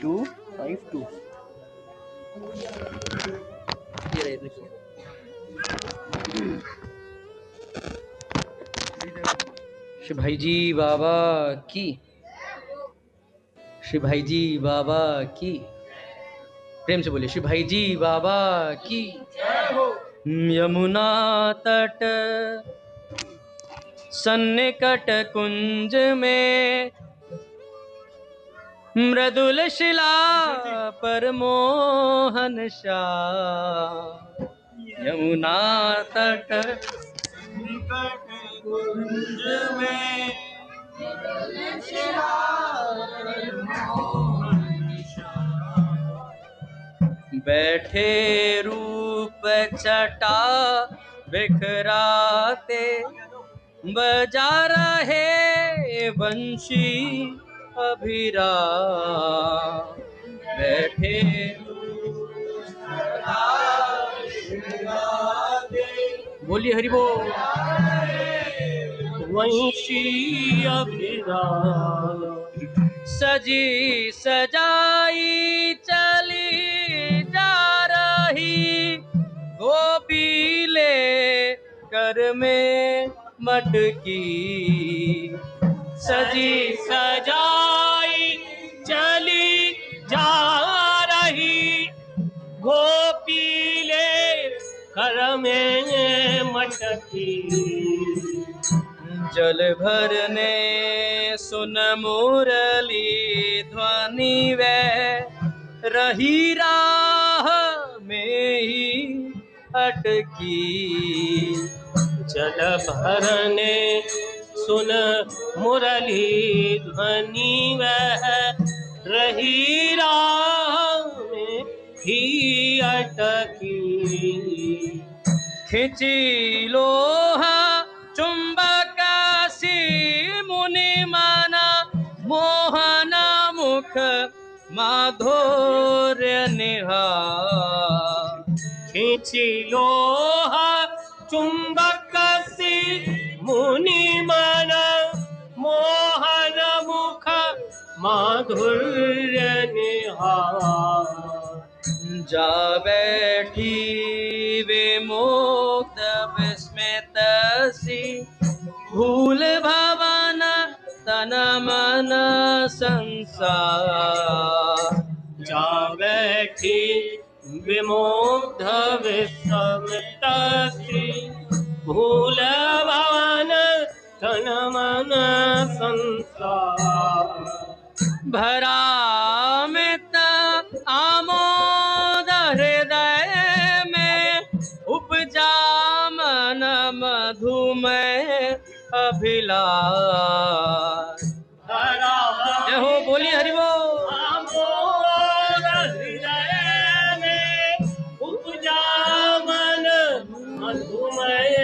252 श्री भाई जी बाबा की, श्री भाई जी बाबा की। प्रेम से बोलिए, श्री भाई जी बाबा की। यमुना तट सन्निकट कुंज में मृदुल शिला पर मोहन शाह। यमुना तट निकट कुंज में बैठे रूप छटा बिखराते बजा रहे बंशी अभिराम। बैठे बोलिए हरि बोल। वंशी अभिराम सजी सजाई चली जा रही गोपी ले कर में मटकी। सजी सजाई चली जा रही गोपी ले कर में मटकी। जल भरने सुन मुरली ध्वनि वे रही राह में ही अटकी। जल भरने सुन मुरली ध्वनि वह रही राह में ही अटकी। खिंची लोहा चुंबक सी मुनि माना मोहन मुख माधुर्य निहार। खींची लोहा चुंबक सी मुनि मन मोहन मुख माधुर्य निहार। जा बैठी विमुक्त विस्मित सी भूल भवन तन मन संसार। जा बैठी विमुग्ध विस्मित सी भूल भवन तन मन संसार। भरा मित आमोद हृदय में उपजा मन मधुमय अभिलाष। जय हो, बोलिए हरि बोल। आमोद हृदय में उपजा मन मधुमय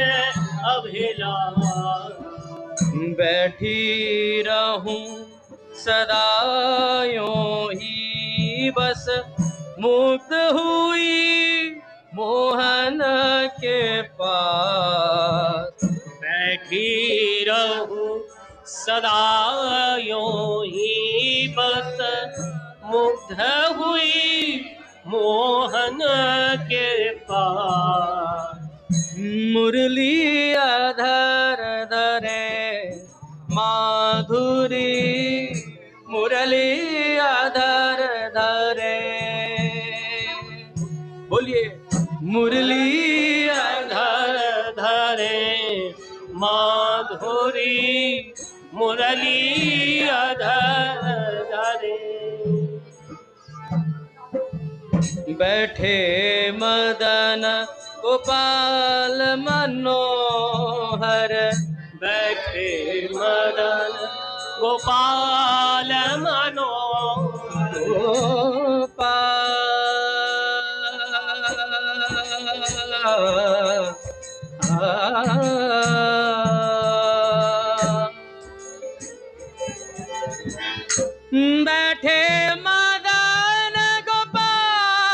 अभिलाष। बैठी रहूं सदा यूं ही बस मुक्त हुई मोहन के पास। बैठी रहूं सदा यूं ही बस मुग्ध हुई मोहन के पास। मुरली अधर धरे माधुरी मुरली अधर धरे। बोलिए, मुरली धर धरे माधुरी मुरली अधर धरे। बैठे मदन गोपाल मनोहर। बैठे मदन गोपाल मनोहर। बैठे मदन गोपाल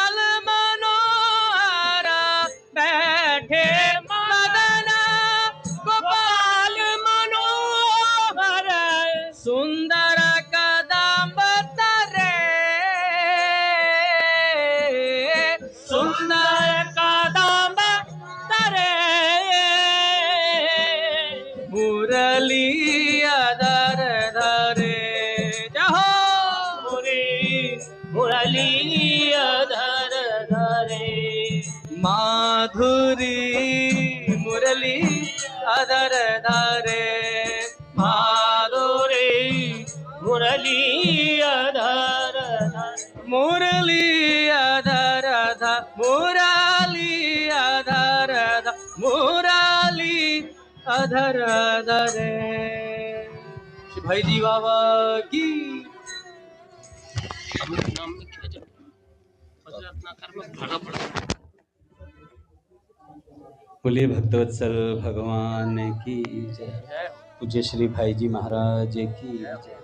अधर धरे माधुरी मुरली अधर धरे माधुरी मुरली अधर मुरली अधर मुरली अधर मुरली अधर धरे। श्री भाई जी बाबा की। नाम में क्या जब अपना कर्म भरना पड़ता। बोलिए भक्तवत्सल भगवान की जय। पूज्य श्री भाई जी महाराज की जय।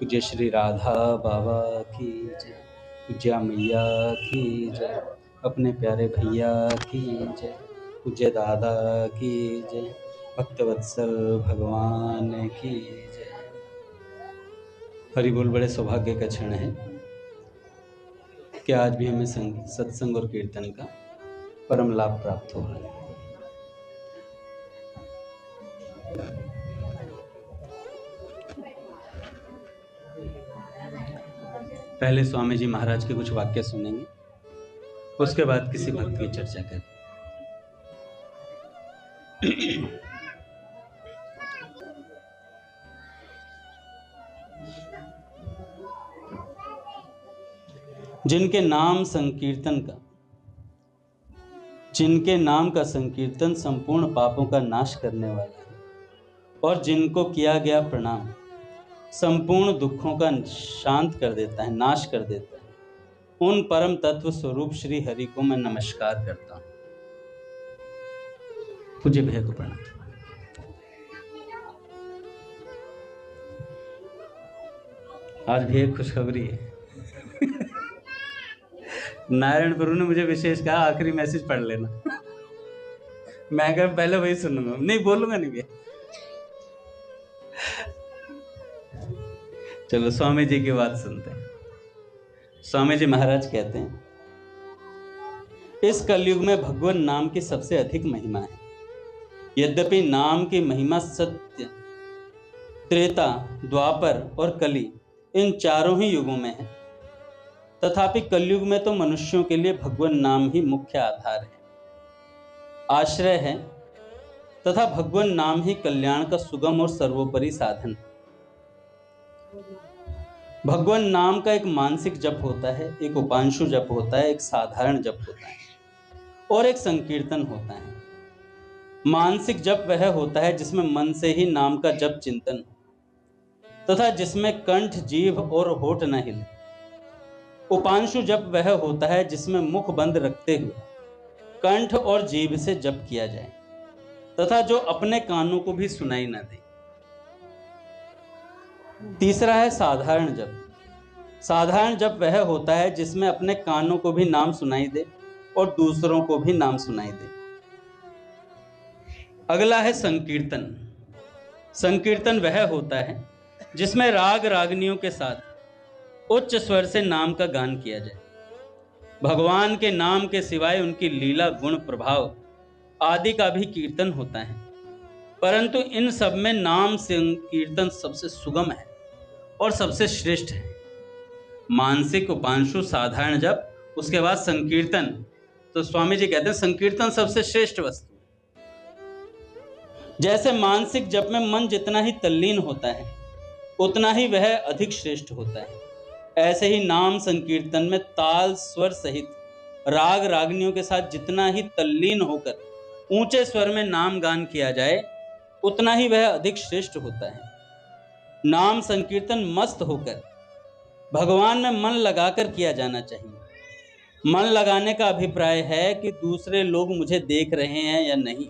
पूज्य श्री राधा बाबा की जय। पूज्य मैया की जय। अपने प्यारे भैया की जय। पूज्य दादा की जय। भक्तवत्सल भगवान की जय। हरि बोल। बड़े सौभाग्य का क्षण है कि आज भी हमें सत्संग और कीर्तन का परम लाभ प्राप्त हो रहा है। पहले स्वामी जी महाराज के कुछ वाक्य सुनेंगे, उसके बाद किसी भक्त की चर्चा करें। जिनके नाम का संकीर्तन संपूर्ण पापों का नाश करने वाला है और जिनको किया गया प्रणाम संपूर्ण दुखों का शांत कर देता है, नाश कर देता है, उन परम तत्व स्वरूप श्री हरि को मैं नमस्कार करता हूं। पूज्य भैया को प्रणाम। आज भी एक खुशखबरी है। नारायण गुरु ने मुझे विशेष कहा आखिरी मैसेज पढ़ लेना। मैं कहा पहले वही सुनूंगा, नहीं बोलूंगा नहीं भैया। चलो स्वामी जी की बात सुनते हैं। स्वामी जी महाराज कहते हैं, इस कलयुग में भगवान नाम की सबसे अधिक महिमा है। यद्यपि नाम की महिमा सत्य, त्रेता, द्वापर और कली इन चारों ही युगों में है, तथापि कलयुग में तो मनुष्यों के लिए भगवान नाम ही मुख्य आधार है, आश्रय है, तथा भगवान नाम ही कल्याण का सुगम और सर्वोपरि साधन है। भगवान नाम का एक मानसिक जप होता है, एक उपांशु जप होता है, एक साधारण जप होता है और एक संकीर्तन होता है। मानसिक जप वह होता है जिसमें मन से ही नाम का जप चिंतन हो तथा जिसमें कंठ, जीभ और होठ न हिले। उपांशु जप वह होता है जिसमें मुख बंद रखते हुए कंठ और जीभ से जप किया जाए तथा जो अपने कानों को भी सुनाई न दे। तीसरा है साधारण जप। साधारण जप वह होता है जिसमें अपने कानों को भी नाम सुनाई दे और दूसरों को भी नाम सुनाई दे। अगला है संकीर्तन। संकीर्तन वह होता है जिसमें राग रागनियों के साथ उच्च स्वर से नाम का गान किया जाए। भगवान के नाम के सिवाय उनकी लीला, गुण, प्रभाव आदि का भी कीर्तन होता है, परंतु इन सब में नाम संकीर्तन सबसे सुगम है और सबसे श्रेष्ठ है। मानसिक, उपांशु, साधारण जप, उसके बाद संकीर्तन। तो स्वामी जी कहते हैं संकीर्तन सबसे श्रेष्ठ वस्तु। जैसे मानसिक जप में मन जितना ही तल्लीन होता है उतना ही वह अधिक श्रेष्ठ होता है, ऐसे ही नाम संकीर्तन में ताल, स्वर सहित राग रागनियों के साथ जितना ही तल्लीन होकर ऊंचे स्वर में नाम गान किया जाए उतना ही वह अधिक श्रेष्ठ होता है। नाम संकीर्तन मस्त होकर भगवान में मन लगाकर किया जाना चाहिए। मन लगाने का अभिप्राय है कि दूसरे लोग मुझे देख रहे हैं या नहीं,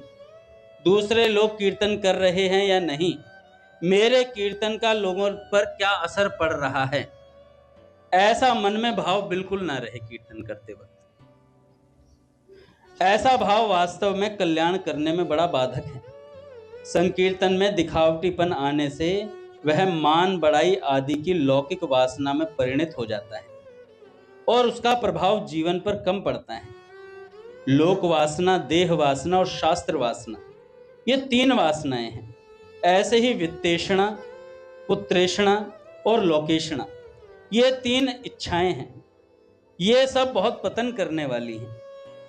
दूसरे लोग कीर्तन कर रहे हैं या नहीं, मेरे कीर्तन का लोगों पर क्या असर पड़ रहा है, ऐसा मन में भाव बिल्कुल ना रहे कीर्तन करते वक्त। ऐसा भाव वास्तव में कल्याण करने में बड़ा बाधक है। संकीर्तन में दिखावटीपन आने से वह मान, बड़ाई आदि की लौकिक वासना में परिणत हो जाता है और उसका प्रभाव जीवन पर कम पड़ता है। लोक वासना, देह वासना और शास्त्र वासना, ये तीन वासनाएं हैं। ऐसे ही वित्तेषणा, पुत्रेषणा और लोकेषणा, ये तीन इच्छाएं हैं। ये सब बहुत पतन करने वाली हैं।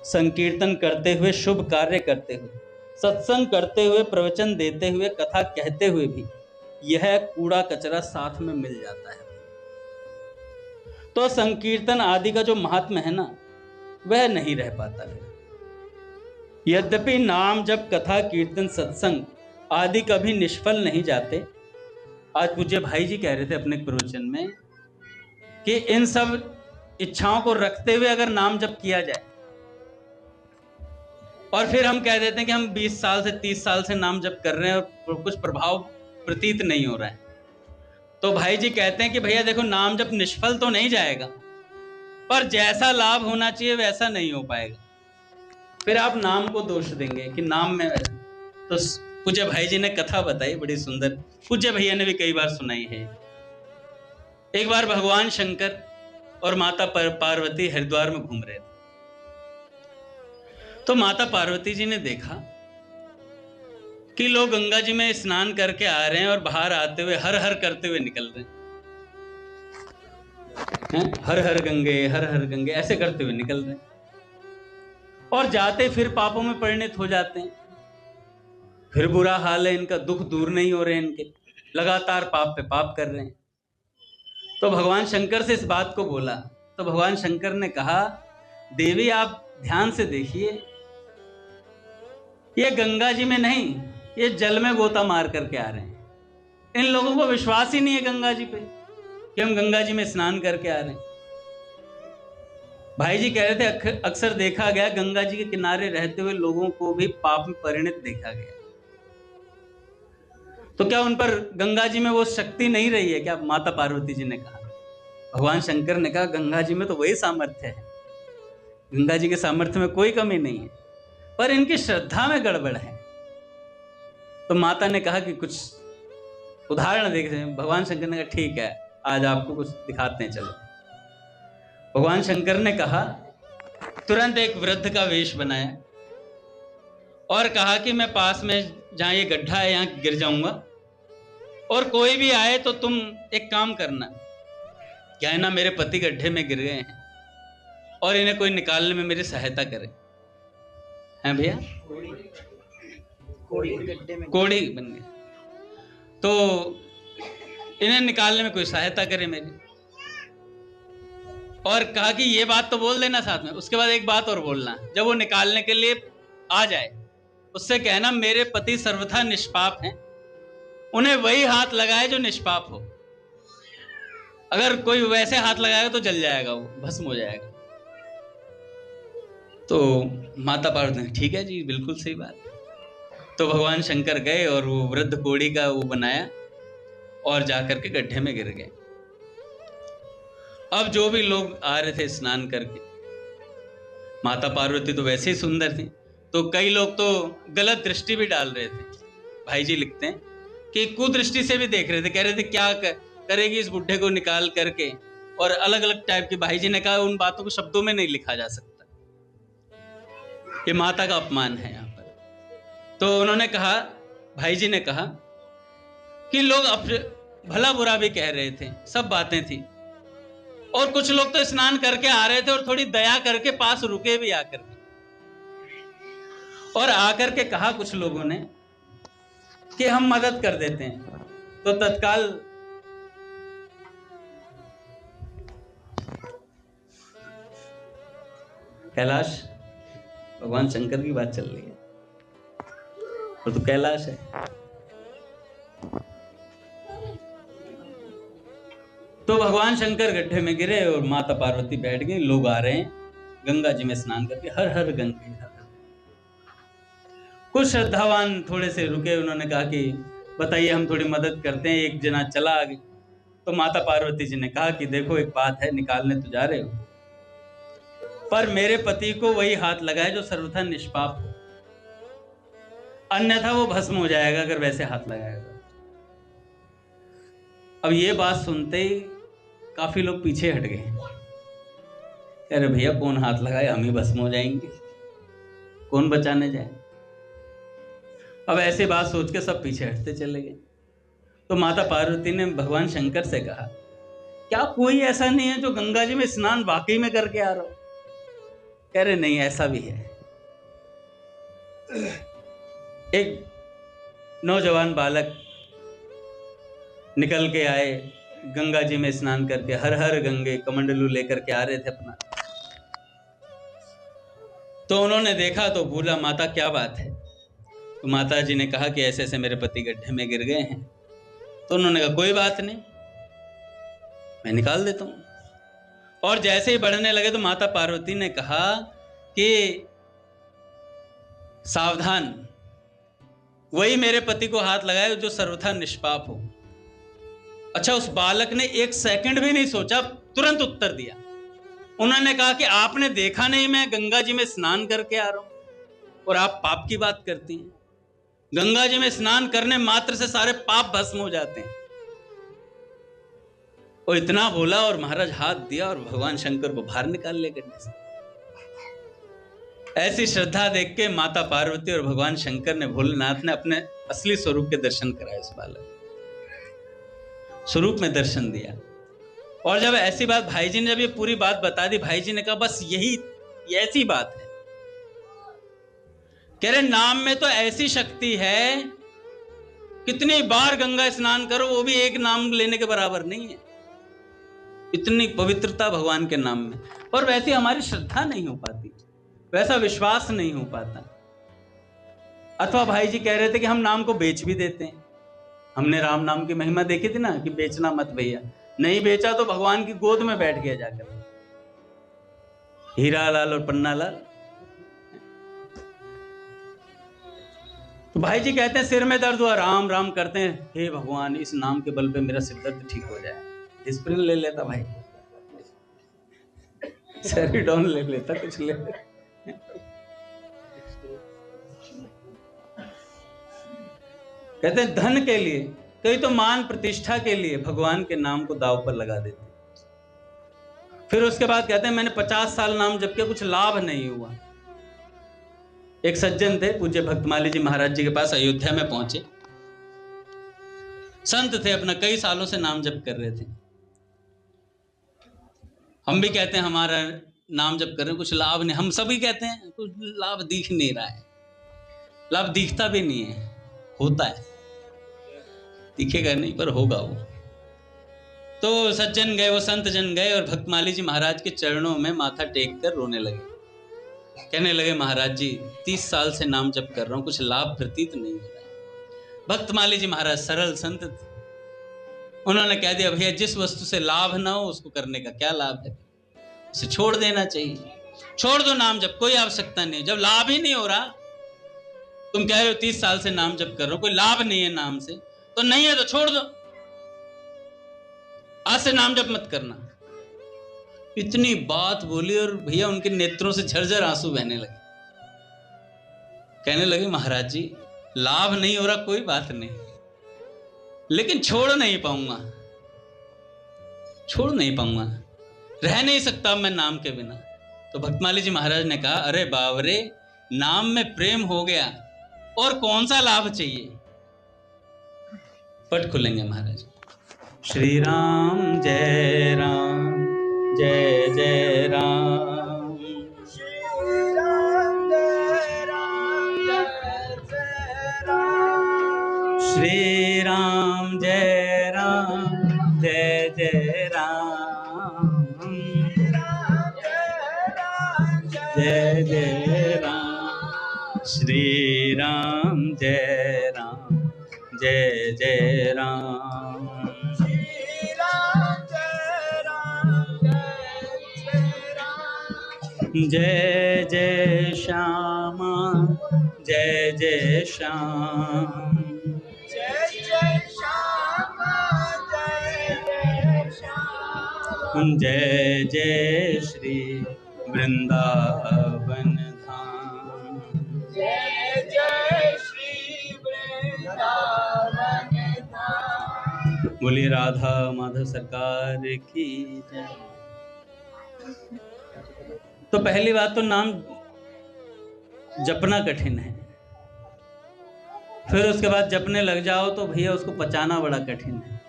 संकीर्तन करते हुए, शुभ कार्य करते हुए, सत्संग करते हुए, प्रवचन देते हुए, कथा कहते हुए भी यह कूड़ा कचरा साथ में मिल जाता है। तो संकीर्तन आदि का जो महात्म्य है ना, वह नहीं रह पाता है। यद्यपि नाम जब, कथा, कीर्तन, सत्संग आदि कभी निष्फल नहीं जाते। आज पूज्य भाई जी कह रहे थे अपने प्रवचन में कि इन सब इच्छाओं को रखते हुए अगर नाम जप किया जाए, और फिर हम कह देते हैं कि हम 20 साल से 30 साल से नाम जप कर रहे हैं और कुछ प्रभाव प्रतीत नहीं हो रहा है, तो भाई जी कहते हैं कि भैया देखो, नाम जप निष्फल तो नहीं जाएगा, पर जैसा लाभ होना चाहिए वैसा नहीं हो पाएगा। फिर आप नाम को दोष देंगे कि नाम में, तो पूज्य भाई जी ने कथा बताई बड़ी सुंदर, पूज्य भैया ने भी कई बार सुनाई है। एक बार भगवान शंकर और माता पार्वती हरिद्वार में घूम रहे थे, तो माता पार्वती जी ने देखा कि लोग गंगा जी में स्नान करके आ रहे हैं और बाहर आते हुए हर हर करते हुए निकल रहे हैं, हर हर गंगे ऐसे करते हुए निकल रहे हैं, और जाते फिर पापों में परिणत हो जाते हैं। फिर बुरा हाल है इनका, दुख दूर नहीं हो रहे हैं इनके, लगातार पाप पे पाप कर रहे हैं। तो भगवान शंकर से इस बात को बोला, तो भगवान शंकर ने कहा, देवी आप ध्यान से देखिए, ये गंगा जी में नहीं, ये जल में गोता मार करके आ रहे हैं। इन लोगों को विश्वास ही नहीं है गंगा जी पे कि हम गंगा जी में स्नान करके आ रहे हैं। भाई जी कह रहे थे अक्सर देखा गया गंगा जी के किनारे रहते हुए लोगों को भी पाप में परिणत देखा गया। तो क्या उन पर गंगा जी में वो शक्ति नहीं रही है क्या? माता पार्वती जी ने कहा। भगवान शंकर ने कहा, गंगा जी में तो वही सामर्थ्य है, गंगा जी के सामर्थ्य में कोई कमी नहीं है, पर इनकी श्रद्धा में गड़बड़ है। तो माता ने कहा कि कुछ उदाहरण देखते हैं। भगवान शंकर ने कहा, ठीक है, आज आपको कुछ दिखाते हैं, चलो। भगवान शंकर ने कहा, तुरंत एक वृद्ध का वेश बनाया और कहा कि मैं पास में जहां ये गड्ढा है यहां गिर जाऊंगा, और कोई भी आए तो तुम एक काम करना, क्या है ना, मेरे पति गड्ढे में गिर गए हैं और इन्हें कोई निकालने में मेरी सहायता करे। हैं भैया, कोड़ी बन गए, तो इन्हें निकालने में कोई सहायता करे मेरी। और कहा कि ये बात तो बोल देना साथ में, उसके बाद एक बात और बोलना, जब वो निकालने के लिए आ जाए उससे कहना, मेरे पति सर्वथा निष्पाप हैं, उन्हें वही हाथ लगाए जो निष्पाप हो। अगर कोई वैसे हाथ लगाएगा तो जल जाएगा, वो भस्म हो जाएगा। तो माता पार्वती, ठीक है जी, बिल्कुल सही बात। तो भगवान शंकर गए और वो वृद्ध कोड़ी का वो बनाया और जाकर के गड्ढे में गिर गए। अब जो भी लोग आ रहे थे स्नान करके, माता पार्वती तो वैसे ही सुंदर थी, तो कई लोग तो गलत दृष्टि भी डाल रहे थे। भाई जी लिखते हैं कि कुदृष्टि से भी देख रहे थे, कह रहे थे क्या करेगी इस बुढ़े को निकाल करके, और अलग अलग टाइप की। भाई जी ने कहा, उन बातों को शब्दों में नहीं लिखा जा सकता, ये माता का अपमान है यहाँ पर। तो उन्होंने कहा, भाई जी ने कहा कि लोग भला बुरा भी कह रहे थे, सब बातें थी, और कुछ लोग तो स्नान करके आ रहे थे और थोड़ी दया करके पास रुके भी आकर के, और आकर के कहा कुछ लोगों ने कि हम मदद कर देते हैं। तो तत्काल कैलाश, भगवान शंकर की बात चल रही है, और तो कैलाश है। तो भगवान शंकर गड्ढे में गिरे और माता पार्वती बैठ गई, लोग आ रहे हैं गंगा जी में स्नान करके, हर हर गंगे, हर हर। कुछ श्रद्धावान थोड़े से रुके, उन्होंने कहा कि बताइए, हम थोड़ी मदद करते हैं। एक जना चला आगे, तो माता पार्वती जी ने कहा कि देखो, एक बात है, निकालने तो जा रहे हो, पर मेरे पति को वही हाथ लगाए जो सर्वथा निष्पाप हो, अन्यथा वो भस्म हो जाएगा अगर वैसे हाथ लगाएगा। अब ये बात सुनते ही काफी लोग पीछे हट गए। अरे भैया, कौन हाथ लगाए, हम ही भस्म हो जाएंगे, कौन बचाने जाए। अब ऐसे बात सोच के सब पीछे हटते चले गए। तो माता पार्वती ने भगवान शंकर से कहा क्या कोई ऐसा नहीं है जो गंगा जी में स्नान वाकई में करके आ रहा हो? कह रहे नहीं, ऐसा भी है। एक नौजवान बालक निकल के आए, गंगा जी में स्नान करके, हर हर गंगे कमंडलू लेकर के आ रहे थे अपना। तो उन्होंने देखा तो बोला, माता क्या बात है? तो माता जी ने कहा कि ऐसे ऐसे मेरे पति गड्ढे में गिर गए हैं। तो उन्होंने कहा कोई बात नहीं, मैं निकाल देता हूं। और जैसे ही बढ़ने लगे तो माता पार्वती ने कहा कि सावधान, वही मेरे पति को हाथ लगाए जो सर्वथा निष्पाप हो। अच्छा, उस बालक ने एक सेकंड भी नहीं सोचा, तुरंत उत्तर दिया। उन्होंने कहा कि आपने देखा नहीं मैं गंगा जी में स्नान करके आ रहा हूं और आप पाप की बात करती हैं? गंगा जी में स्नान करने मात्र से सारे पाप भस्म हो जाते हैं। और इतना बोला और महाराज हाथ दिया और भगवान शंकर को बाहर निकाल ले गड्ढे से। ऐसी श्रद्धा देख के माता पार्वती और भगवान शंकर ने, भोलेनाथ ने अपने असली स्वरूप के दर्शन कराए। उस बालक स्वरूप में दर्शन दिया। और जब ऐसी बात भाई जी ने, जब ये पूरी बात बता दी, भाई जी ने कहा बस यही ऐसी बात है। कह रहे नाम में तो ऐसी शक्ति है, कितनी बार गंगा स्नान करो वो भी एक नाम लेने के बराबर नहीं है। इतनी पवित्रता भगवान के नाम में। और वैसी हमारी श्रद्धा नहीं हो पाती, वैसा विश्वास नहीं हो पाता। अथवा भाई जी कह रहे थे कि हम नाम को बेच भी देते हैं। हमने राम नाम की महिमा देखी थी ना, कि बेचना मत भैया। नहीं बेचा तो भगवान की गोद में बैठ गया जाकर, हीरा लाल और पन्ना लाल। तो भाई जी कहते हैं सिर में दर्द हुआ, राम राम करते हैं, हे भगवान इस नाम के बल पे मेरा सिर दर्द ठीक हो जाए। एस्प्रिन ले लेता भाई, सेरिडॉन ले लेता, कुछ ले लेता। कहते हैं धन के लिए, कई तो मान प्रतिष्ठा के लिए भगवान के नाम को दांव पर लगा देते। फिर उसके बाद कहते हैं मैंने 50 साल नाम जप किया, कुछ लाभ नहीं हुआ। एक सज्जन थे, पूज्य भक्तमाली जी महाराज जी के पास अयोध्या में पहुंचे। संत थे, अपना कई सालों से नाम जप कर रहे थे। हम भी कहते हैं हमारा नाम जप कर रहे हैं, कुछ लाभ नहीं। हम सभी कहते हैं कुछ लाभ दिख नहीं रहा है। लाभ दिखता भी नहीं है, होता है, दिखेगा नहीं पर होगा वो। तो सज्जन गए, वो संत जन गए और भक्तमाली जी महाराज के चरणों में माथा टेक कर रोने लगे। कहने लगे महाराज जी 30 साल से नाम जप कर रहा हूं, कुछ लाभ प्रतीत नहीं हो रहा है। भक्तमाली जी महाराज सरल संत थे, उन्होंने कह दिया भैया जिस वस्तु से लाभ ना हो उसको करने का क्या लाभ है, उसे छोड़ देना चाहिए। छोड़ दो नाम जप, कोई आवश्यकता नहीं। जब लाभ ही नहीं हो रहा, तुम कह रहे हो 30 साल से नाम जप कर रहे हो, कोई लाभ नहीं है नाम से, तो नहीं है तो छोड़ दो, आज से नाम जप मत करना। इतनी बात बोली और भैया उनके नेत्रों से झरझर आंसू बहने लगे। कहने लगे महाराज जी लाभ नहीं हो रहा कोई बात नहीं, लेकिन छोड़ नहीं पाऊंगा, छोड़ नहीं पाऊंगा, रह नहीं सकता मैं नाम के बिना। तो भक्तमाली जी महाराज ने कहा अरे बावरे, नाम में प्रेम हो गया और कौन सा लाभ चाहिए। पट खुलेंगे महाराज। श्री राम जय राम जय जय राम, श्री राम जय राम जय जय राम, श्री राम जय राम जय जय राम, जय जय राम, श्री राम जय राम जय जय राम, श्री राम जय राम जय जय राम, जय जय श्यामा जय जय श्याम, जय जय श्यामा जय जय श्याम, जय जय श्री वृंदावन धाम, जय जय श्री वृंदावन धाम। बोलिए राधा माधव सरकार की जय। तो पहली बात तो नाम जपना कठिन है, फिर उसके बाद जपने लग जाओ तो भैया उसको पचाना बड़ा कठिन है।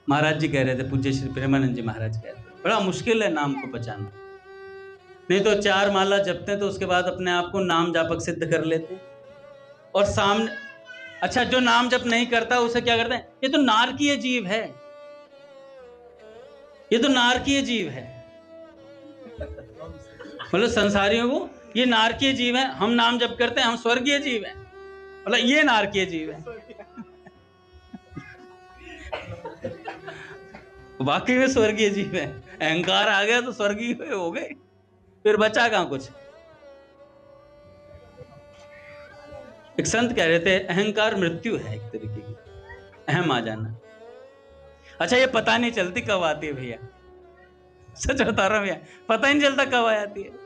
महाराज जी कह रहे थे, पूज्य श्री प्रेमानंद जी महाराज कह रहे थे, बड़ा मुश्किल है नाम को पहचानना। नहीं तो 4 माला जपते हैं तो उसके बाद अपने आप को नाम जापक सिद्ध कर लेते हैं। और सामने, अच्छा जो नाम जप नहीं करता उसे क्या करते हैं, ये तो नारकीय जीव है, ये तो नारकीय जीव है। मतलब संसारियों को ये नारकीय जीव है, हम नाम जप करते हैं, हम स्वर्गीय जीव हैं, मतलब ये नारकीय जीव है। वाकई में स्वर्गीय जीव है। अहंकार आ गया तो स्वर्गीय हो गए, फिर बचा कहां कुछ। एक संत कह रहे थे, अहंकार मृत्यु है एक तरीके की, अहम आ जाना। अच्छा ये पता नहीं चलती कब आती है भैया, सच बता रहा हूं भैया, पता ही नहीं चलता कब आ जाती है।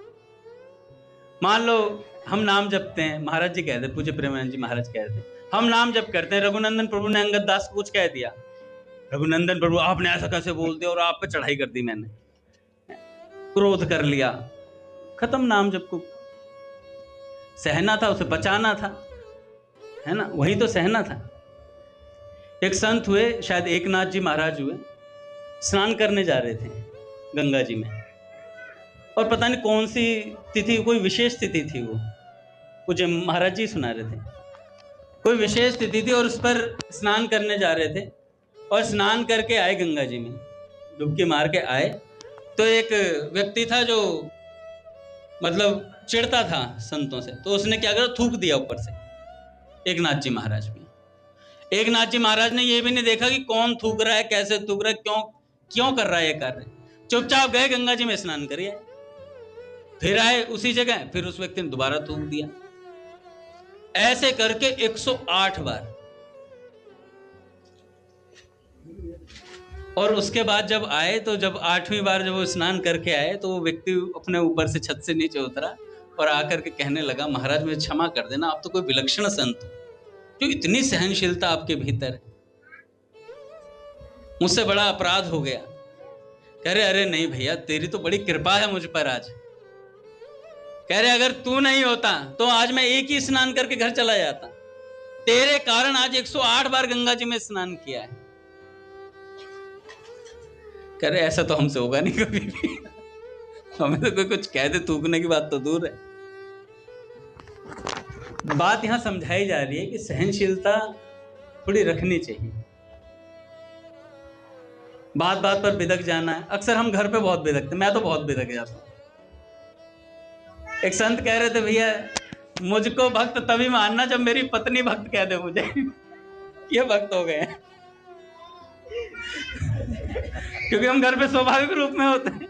मान लो हम नाम जपते हैं, महाराज जी कहते, पूज्य प्रेमानंद जी महाराज कहते हैं, हम नाम जप करते हैं, रघुनंदन प्रभु ने अंगद दास को कुछ कह दिया, रघुनंदन प्रभु आपने ऐसा कैसे बोल दिया और आप पे चढ़ाई कर दी, मैंने क्रोध कर लिया, खत्म नाम जप को। सहना था, उसे बचाना था, है ना, वही तो सहना था। एक संत हुए, शायद एकनाथ जी महाराज हुए, स्नान करने जा रहे थे गंगा जी में, और पता नहीं कौन सी तिथि, कोई विशेष तिथि थी, वो मुझे महाराज जी सुना रहे थे, कोई विशेष तिथि थी और उस पर स्नान करने जा रहे थे। और स्नान करके आए गंगा जी में, डुबकी मार के आए, तो एक व्यक्ति था जो मतलब चिढ़ता था संतों से, तो उसने क्या करा, थूक दिया ऊपर से एकनाथ जी महाराज पे। एकनाथ जी महाराज ने ये भी नहीं देखा कि कौन थूक रहा है, कैसे थूक रहा है, क्यों कर रहा है ये कार्य, चुपचाप गए गंगा जी में स्नान करिए, फिर आए उसी जगह, फिर उस व्यक्ति ने दोबारा थूक दिया। ऐसे करके 108 बार। और उसके बाद जब आए, तो जब 8वीं बार जब वो स्नान करके आए, तो वो व्यक्ति अपने ऊपर से छत से नीचे उतरा और आकर के कहने लगा, महाराज मुझे क्षमा कर देना, आप तो कोई विलक्षण संत हो, जो इतनी सहनशीलता आपके भीतर है, मुझसे बड़ा अपराध हो गया। कह रहे अरे नहीं भैया, तेरी तो बड़ी कृपा है मुझ पर आज। कह रहे अगर तू नहीं होता तो आज मैं एक ही स्नान करके घर चला जाता, तेरे कारण आज 108 बार गंगा जी में स्नान किया है। कह रहे ऐसा तो हमसे होगा नहीं कभी भी, हमें तो कोई कुछ कह दे, थूकने की बात तो दूर है। बात यहां समझाई जा रही है कि सहनशीलता थोड़ी रखनी चाहिए, बात बात पर बिदक जाना है। अक्सर हम घर पे बहुत बिदकते, मैं तो बहुत बिदक जाता हूं। एक संत कह रहे थे, भैया मुझको भक्त तभी मानना जब मेरी पत्नी भक्त कह दे मुझे ये भक्त हो गए हैं। क्योंकि हम घर पे स्वाभाविक रूप में होते हैं।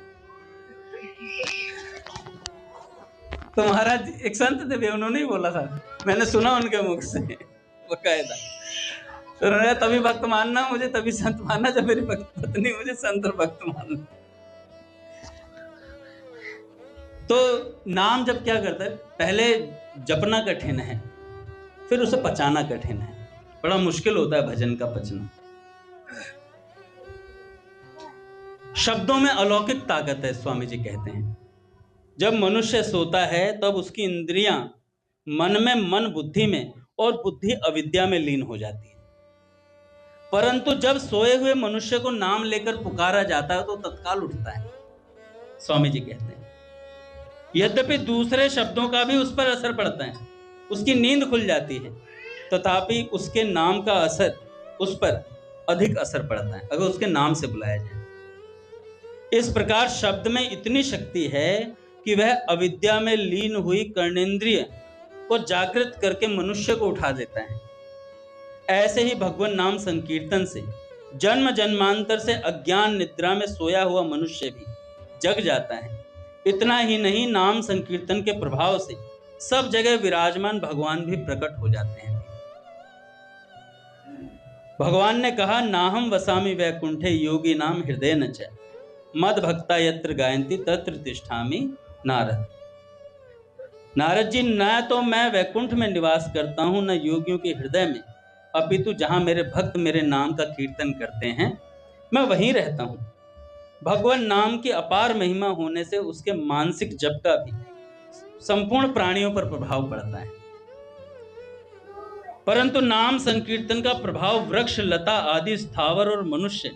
तो महाराज एक संत थे भी, उन्होंने ही बोला था, मैंने सुना उनके मुख से बकायदा, तो उन्होंने तभी भक्त मानना मुझे, तभी संत मानना जब मेरी पत्नी मुझे संत और भक्त मानना। तो नाम जब क्या करता है, पहले जपना कठिन है, फिर उसे पचाना कठिन है, बड़ा मुश्किल होता है भजन का पचना। शब्दों में अलौकिक ताकत है, स्वामी जी कहते हैं। जब मनुष्य सोता है तब उसकी इंद्रियां मन में, मन बुद्धि में, और बुद्धि अविद्या में लीन हो जाती है। परंतु जब सोए हुए मनुष्य को नाम लेकर पुकारा जाता है तो तत्काल उठता है, स्वामी जी कहते हैं। यद्यपि दूसरे शब्दों का भी उस पर असर पड़ता है, उसकी नींद खुल जाती है, तथापि उसके नाम का असर उस पर अधिक असर पड़ता है अगर उसके नाम से बुलाया जाए। इस प्रकार शब्द में इतनी शक्ति है कि वह अविद्या में लीन हुई कर्णेंद्रिय को जागृत करके मनुष्य को उठा देता है। ऐसे ही भगवान नाम संकीर्तन से जन्म जन्मांतर से अज्ञान निद्रा में सोया हुआ मनुष्य भी जग जाता है। इतना ही नहीं, नाम संकीर्तन के प्रभाव से सब जगह विराजमान भगवान भी प्रकट हो जाते हैं। भगवान ने कहा, नाहम वसामि वैकुंठे योगी नाम हृदय न च मद भक्ता यत्र गायन्ति तत्र तिष्ठामि नारद। नारद जी, न तो मैं वैकुंठ में निवास करता हूं, न योगियों के हृदय में, अपितु जहां मेरे भक्त मेरे नाम का कीर्तन करते हैं मैं वहीं रहता हूं। भगवान नाम की अपार महिमा होने से उसके मानसिक जप का भी संपूर्ण प्राणियों पर प्रभाव पड़ता है। परंतु नाम संकीर्तन का प्रभाव वृक्ष, लता आदि स्थावर और मनुष्य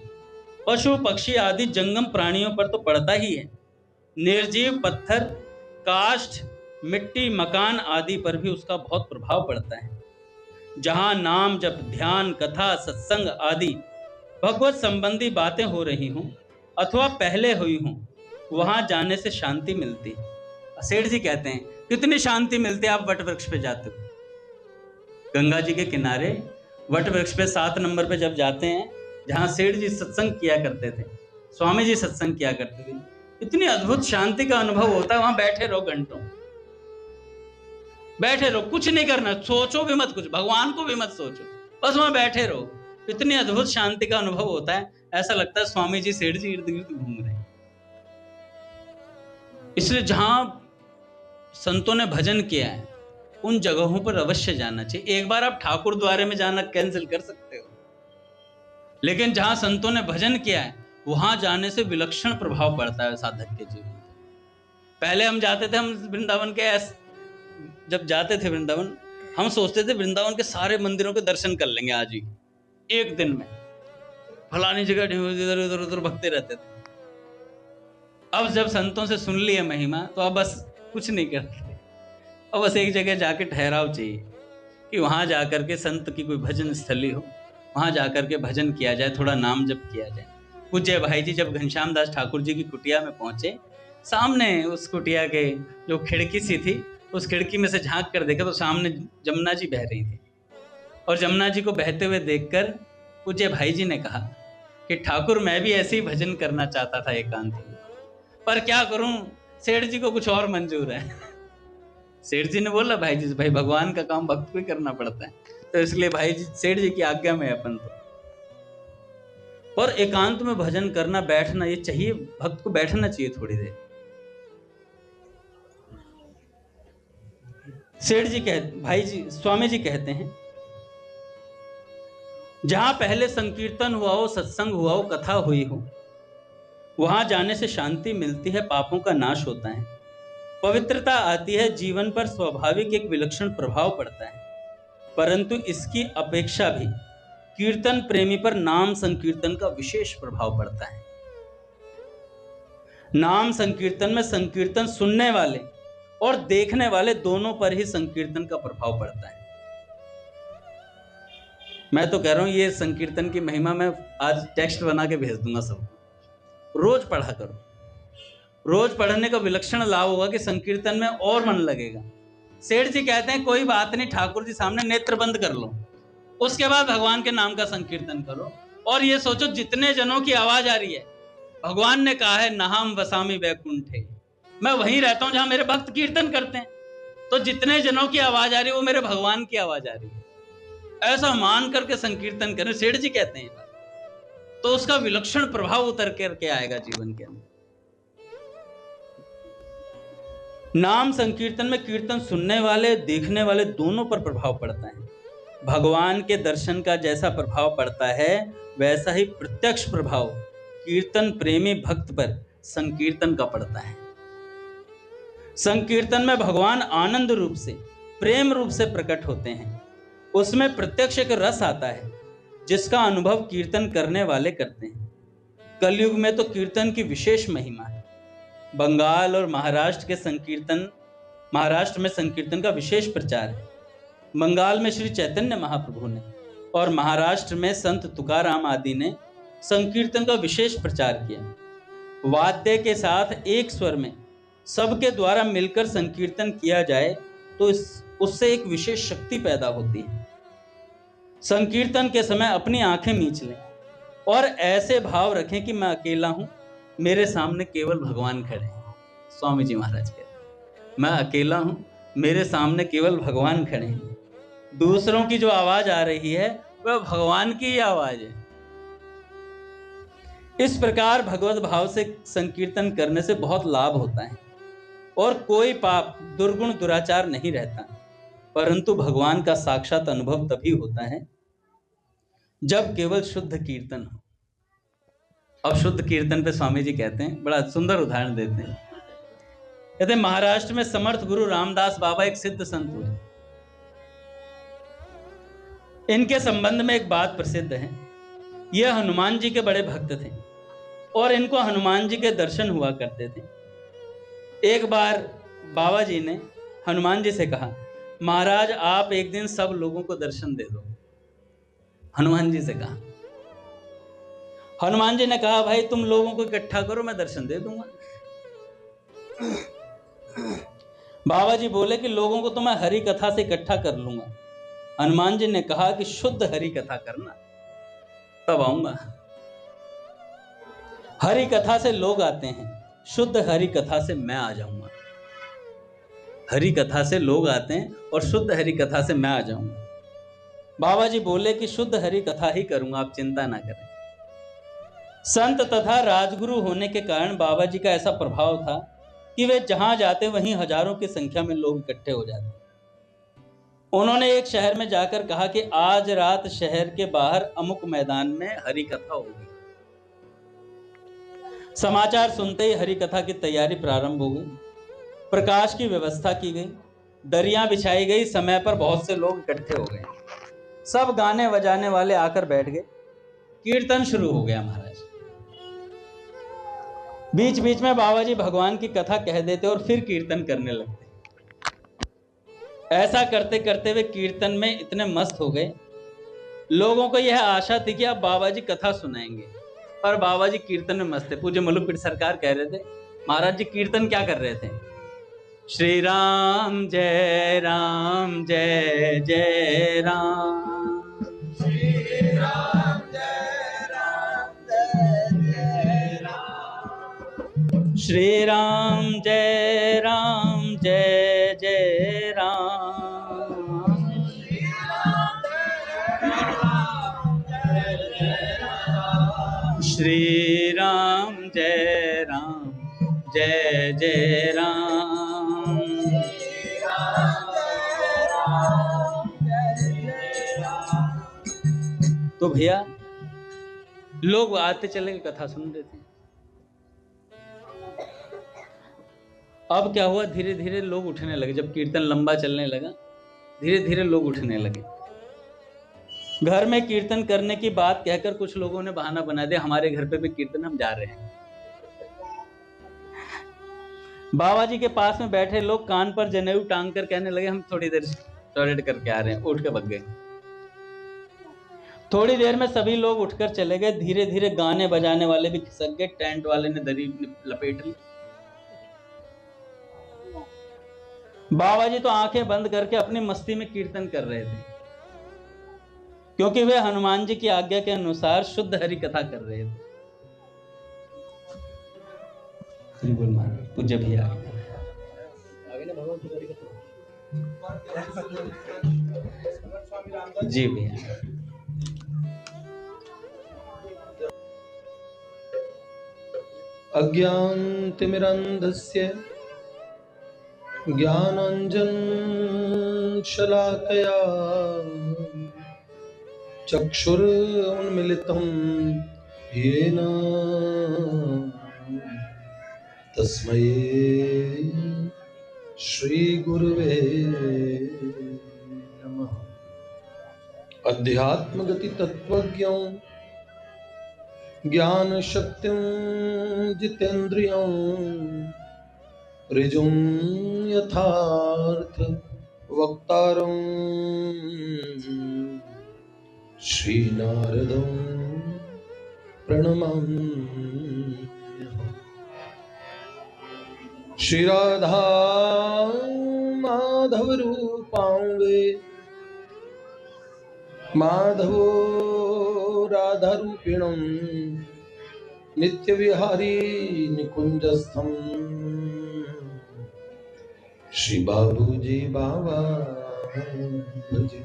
पशु पक्षी आदि जंगम प्राणियों पर तो पड़ता ही है, निर्जीव पत्थर, काष्ठ, मिट्टी, मकान आदि पर भी उसका बहुत प्रभाव पड़ता है। जहां नाम जप, ध्यान, कथा, सत्संग आदि भगवत संबंधी बातें हो रही हों अथवा पहले हुई हों, वहां जाने से शांति मिलती है। सेठ जी कहते हैं कितनी शांति मिलती है। आप वट वृक्ष पे जाते हो, गंगा जी के किनारे वट वृक्ष पे 7 नंबर पे जब जाते हैं, जहां सेठ जी सत्संग किया करते थे, स्वामी जी सत्संग किया करते थे, इतनी अद्भुत शांति का अनुभव होता है। वहां बैठे रहो घंटों, बैठे रहो, कुछ नहीं करना, सोचो भी मत, कुछ भगवान को भी मत सोचो, बस वहां बैठे रहो। इतनी अद्भुत शांति का अनुभव होता है, ऐसा लगता है स्वामी जी सेठ जी इर्द गिर्द घूम रहे हैं। इसलिए जहां संतों ने भजन किया है उन जगहों पर अवश्य जाना चाहिए। एक बार आप ठाकुर द्वारे में जाना कैंसिल कर सकते हो, लेकिन जहां संतों ने भजन किया है वहां जाने से विलक्षण प्रभाव पड़ता है साधक के जीवन पर। पहले हम जाते थे, हम वृंदावन के जब जाते थे वृंदावन, हम सोचते थे वृंदावन के सारे मंदिरों के दर्शन कर लेंगे आज ही एक दिन में, फलानी जगह इधर उधर उधर भगते रहते थे। अब जब संतों से सुन लिया महिमा तो अब बस कुछ नहीं करते, अब बस एक जगह जाके ठहराव चाहिए कि वहां जाकर के संत की कोई भजन स्थली हो, वहां जाकर के भजन किया जाए, थोड़ा नाम जप किया जाए। पूज्य भाई जी जब घनश्याम दास ठाकुर जी की कुटिया में पहुंचे, सामने उस कुटिया के जो खिड़की सी थी, उस खिड़की में से झांक कर देखा तो सामने जमुना जी बह रही थी, और जमुना जी को बहते हुए देखकर पूज्य भाई जी ने कहा कि ठाकुर मैं भी ऐसे ही भजन करना चाहता था एकांत में, पर क्या करूं, सेठ जी को कुछ और मंजूर है। सेठ जी ने बोला भाई जी, भाई भगवान का काम भक्त को ही करना पड़ता है, तो इसलिए भाई जी सेठ जी की आज्ञा में अपन तो। और एकांत में भजन करना, बैठना, ये चाहिए, भक्त को बैठना चाहिए थोड़ी देर। सेठ जी कहते, भाई जी स्वामी जी कहते हैं जहां पहले संकीर्तन हुआ हो, सत्संग हुआ हो, कथा हुई हो, वहां जाने से शांति मिलती है, पापों का नाश होता है, पवित्रता आती है, जीवन पर स्वाभाविक एक विलक्षण प्रभाव पड़ता है। परंतु इसकी अपेक्षा भी कीर्तन प्रेमी पर नाम संकीर्तन का विशेष प्रभाव पड़ता है। नाम संकीर्तन में संकीर्तन सुनने वाले और देखने वाले दोनों पर ही संकीर्तन का प्रभाव पड़ता है। मैं तो कह रहा हूं ये संकीर्तन की महिमा मैं आज टेक्स्ट बना के भेज दूंगा सबको, रोज पढ़ा करो। रोज पढ़ने का विलक्षण लाभ होगा कि संकीर्तन में और मन लगेगा। सेठ जी कहते हैं कोई बात नहीं, ठाकुर जी सामने नेत्र बंद कर लो, उसके बाद भगवान के नाम का संकीर्तन करो, और ये सोचो जितने जनों की आवाज आ रही है, भगवान ने कहा है नहाम वसामी वैकुंठे, मैं वहीं रहता हूं जहां मेरे भक्त कीर्तन करते हैं, तो जितने जनों की आवाज आ रही है वो मेरे भगवान की आवाज आ रही है, ऐसा मान करके संकीर्तन करें। सेठ जी कहते हैं तो उसका विलक्षण प्रभाव उतर करके आएगा जीवन के अंदर। नाम संकीर्तन में कीर्तन सुनने वाले, देखने वाले दोनों पर प्रभाव पड़ता है। भगवान के दर्शन का जैसा प्रभाव पड़ता है वैसा ही प्रत्यक्ष प्रभाव कीर्तन प्रेमी भक्त पर संकीर्तन का पड़ता है। संकीर्तन में भगवान आनंद रूप से, प्रेम रूप से प्रकट होते हैं, उसमें प्रत्यक्ष एक रस आता है जिसका अनुभव कीर्तन करने वाले करते हैं। कलयुग में तो कीर्तन की विशेष महिमा है। बंगाल और महाराष्ट्र में संकीर्तन का विशेष प्रचार है। बंगाल में श्री चैतन्य महाप्रभु ने और महाराष्ट्र में संत तुकाराम आदि ने संकीर्तन का विशेष प्रचार किया। वाद्य के साथ एक स्वर में सबके द्वारा मिलकर संकीर्तन किया जाए तो उससे एक विशेष शक्ति पैदा होती है। संकीर्तन के समय अपनी आंखें मीच लें और ऐसे भाव रखें कि मैं अकेला हूं, मेरे सामने केवल भगवान खड़े हैं। स्वामी जी महाराज कहते हैं मैं अकेला हूं, मेरे सामने केवल भगवान खड़े हैं, दूसरों की जो आवाज आ रही है वह भगवान की ही आवाज है। इस प्रकार भगवत भाव से संकीर्तन करने से बहुत लाभ होता है और कोई पाप, दुर्गुण, दुराचार नहीं रहता, परंतु भगवान का साक्षात अनुभव तभी होता है जब केवल शुद्ध कीर्तन हो। अब शुद्ध कीर्तन पे स्वामी जी कहते हैं, बड़ा सुंदर उदाहरण देते हैं। कहते हैं महाराष्ट्र में समर्थ गुरु रामदास बाबा एक सिद्ध संत हुए। इनके संबंध में एक बात प्रसिद्ध है। यह हनुमान जी के बड़े भक्त थे। और इनको हनुमान जी के दर्शन हुआ करते थे। एक बार बाबा जी ने हनुमान जी से कहा, महाराज आप एक दिन सब लोगों को दर्शन दे दो। हनुमान जी से कहा। हनुमान जी ने कहा, भाई तुम लोगों को इकट्ठा करो, मैं दर्शन दे दूंगा। बाबा जी बोले कि लोगों को तो मैं हरि कथा से इकट्ठा कर लूंगा। हनुमान जी ने कहा कि शुद्ध हरि कथा करना, तब आऊंगा। हरि कथा से लोग आते हैं, शुद्ध हरि कथा से मैं आ जाऊंगा। हरि कथा से लोग आते हैं और शुद्ध हरि कथा से मैं आ जाऊंगा। बाबा जी बोले कि शुद्ध हरि कथा ही करूंगा, आप चिंता ना करें। संत तथा राजगुरु होने के कारण बाबा जी का ऐसा प्रभाव था कि वे जहां जाते वहीं हजारों की संख्या में लोग इकट्ठे हो जाते। उन्होंने एक शहर में जाकर कहा कि आज रात शहर के बाहर अमुक मैदान में हरि कथा होगी। समाचार सुनते ही हरि कथा की तैयारी प्रारंभ हो गई। प्रकाश की व्यवस्था की गई, दरियां बिछाई गई, समय पर बहुत से लोग इकट्ठे हो गए। सब गाने बजाने वाले आकर बैठ गए। कीर्तन शुरू हो गया। महाराज बीच बीच में बाबा जी भगवान की कथा कह देते और फिर कीर्तन करने लगते। ऐसा करते करते वे कीर्तन में इतने मस्त हो गए, लोगों को यह आशा थी कि अब बाबा जी कथा सुनाएंगे, और बाबा जी कीर्तन में मस्त थे। पूज्य मल्लूपीठ सरकार कह रहे थे, महाराज जी कीर्तन क्या कर रहे थे? श्री राम जय राम जय जय राम, श्री राम जय राम जय जय राम, श्री राम जय राम जय जय राम, श्री राम जय राम, श्री राम जय राम जय जय राम। श्री राम जय राम जय जय राम। तो भैया लोग आते चले गए, कथा सुन रहे थे। अब क्या हुआ, धीरे धीरे लोग उठने लगे। जब कीर्तन लंबा चलने लगा, धीरे धीरे लोग उठने लगे। घर में कीर्तन करने की बात कहकर कुछ लोगों ने बहाना बना दिया, हमारे घर पे भी कीर्तन, हम जा रहे हैं। बाबा जी के पास में बैठे लोग कान पर जनेऊ टांग कर कहने लगे, हम थोड़ी देर टॉयलेट करके आ रहे हैं। उठ के भाग गए। थोड़ी देर में सभी लोग उठकर चले गए। धीरे धीरे गाने बजाने वाले भी खिसक गए, टेंट वाले ने दरी लपेट ली। बाबा जी तो आंखें बंद करके अपनी मस्ती में कीर्तन कर रहे थे, क्योंकि वे हनुमान जी की आज्ञा के अनुसार शुद्ध हरि कथा कर रहे थे। बोल महाराज, पूज्य भैया जी भैया। अज्ञानतिमिरन्धस्य ज्ञानाञ्जनशलाकया चक्षुरुन्मिलितं येन तस्मै श्रीगुरुवे नमः। अध्यात्मगतितत्त्वज्ञं ज्ञानशक्तिं जितेन्द्रियं ऋजुं यथार्थ वक्तारं श्रीनारदं प्रणमाम्यहम्। श्रीराधा माधव रूपांगे माधवो राधा रूपिणं नित्य विहारी निकुंजस्थम श्री बाबूजी बाबा भजे।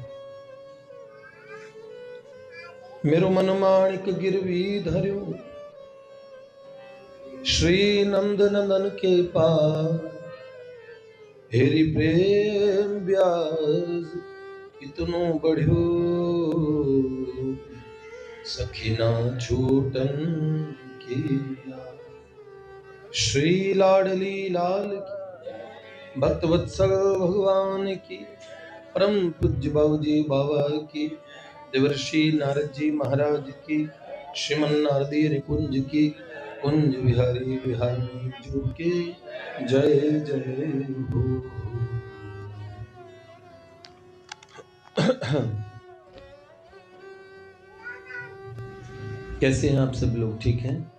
मेरो मन माणिक गिरवी धर्यो श्री नंद नंदन के पास हेरी प्रेम ब्याज इतनो बढ़ियो सखीना छूटन की। श्री लाडली लाल की भक्त वत्सल भगवान की परम पूज्य बाबूजी बाबा की देवर्षि नारद जी महाराज की श्रीमन नारदीय निकुंज की कुंज बिहारी बिहारी जो के जय जय हो। कैसे हैं आप सब लोग? ठीक हैं?